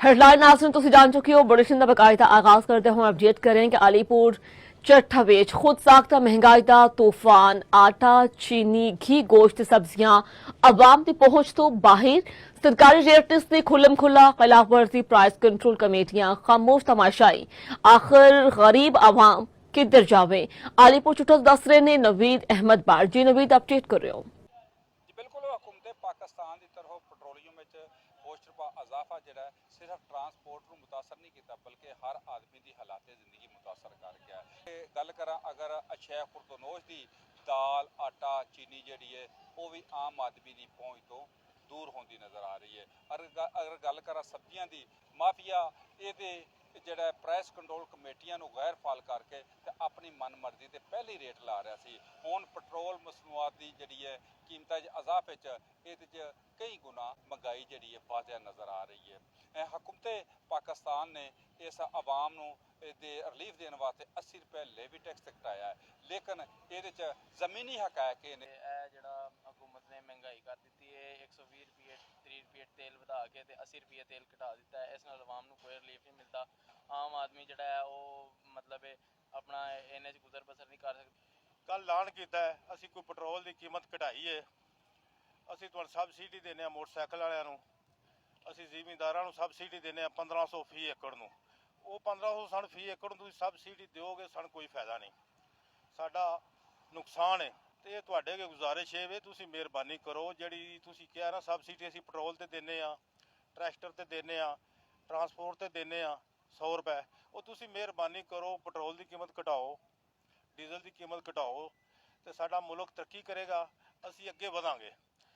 Headline नाज़रीन तुसीं जान चुके हो। बुलेटिन का बाकायदा आगाज करते हुए अपडेट करें कि अलीपुर चट्ठा विच खुद साख्ता महंगाई का तूफान। आटा, चीनी, घी, गोश्त, सब्जियां अवाम की पहुंच तो बाहर। सरकारी रेट्स की खुल्लम खुल्ला खिलाफवर्जी। प्राइस कंट्रोल कमेटियां खामोश तमाशाई। आखिर गरीब अवाम किधर जावे। अलीपुर चुटक दस रहे ने नवीद अहमद बार। जी नवीद, अपडेट कर रहे हो। जी बिल्कुल, हुकूमत पाकिस्तान की तरफ पेट्रोलियम होश रुपा इजाफा जोड़ा सिर्फ ट्रांसपोर्ट को मुतासर नहीं किया बल्कि हर आदमी की हालात जिंदगी मुतासर कर गया है। गल करा अगर अशय खुर्दनोश की दाल, आटा, चीनी जी है वह भी आम आदमी की पहुँच तो दूर होती नज़र आ रही है। अगर गल करा सब्जियां की, माफिया ये ਜਿਹੜਾ प्राइस कंट्रोल कमेटियां गैर फाल करके अपनी मन मर्जी से पहले रेट ला रहा सी। हुण पेट्रोल मसनूआत की जी है कीमत इजाफे ये कई गुना महंगाई जी है वाजिया नज़र आ रही है। हुकूमत पाकिस्तान ने इस आवाम दे रिलीफ देने वास्ते 80 रुपए लेवी टैक्स घटाया है, लेकिन ये जमीनी हकायक ने ਜਿਹੜਾ हुकूमत ने महंगाई कर दी है। 120 रुपये 30 रुपये तेल ਵਧਾ के 80 रुपये तेल घटा दिता है। इस नाल आवाम को कोई रिलीफ नहीं मिलता। आम आदमी जड़ा है वो मतलब अपना इन्ने च गुजर बसर नहीं कर सकता। कल ऐलान किया है असी कोई पेट्रोल की कीमत घटाई है। असी तुहानू सबसिडी देने मोटरसाइकिल वालियां, असी जिमींदारां नू सबसिडी देने 1500 फी एकड़ नू। वो 1500 सन फी एकड़ नू सबसिडी दोगे, सन कोई फायदा नहीं, साडा नुकसान है। तो ये तुहाडे अगे गुजारिश है वे तुसी मेहरबानी करो, जिहड़ी तुसी कहा ना सबसिडी असी पेट्रोल ते देने ट्रैक्टर ते देने ट्रांसपोर्ट ते देने 100 रुपए, वो तुसी मेहरबानी करो पेट्रोल की कीमत घटाओ, डीजल की कीमत घटाओ, तो साडा मुल्क तरक्की करेगा, असी अगे वधांगे।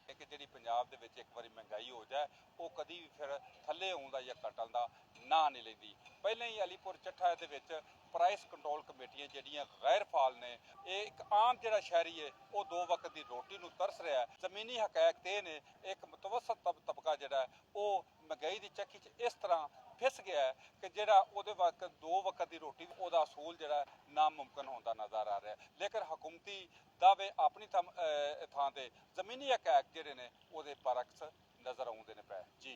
कि जी पंजाब के एक बार महंगाई हो जाए वो कभी भी फिर थले आउंदा या घटन का ना नहीं लेंदी। पहले ही अलीपुर चट्ठा के प्राइस कंट्रोल कमेटियां जड़ियां गैर फाल ने। एक आम जड़ा शहरी है वो 2 वक्त की रोटी नूं तरस रहा है। जमीनी हकायक ते ने एक मुतवसत तबका जड़ा है वो महंगाई की चक्की च इस तरह फिस गया है कि जड़ा उहदे वक्त 2 वक्त की रोटी उहदा असूल जड़ा नामुमकिन होता नज़र आ रहा है। लेकिन हुकूमती दावे अपनी थां ते जमीनी हकायक जिहड़े ने उहदे बरअक्स नज़र आउंदे ने पए। जी।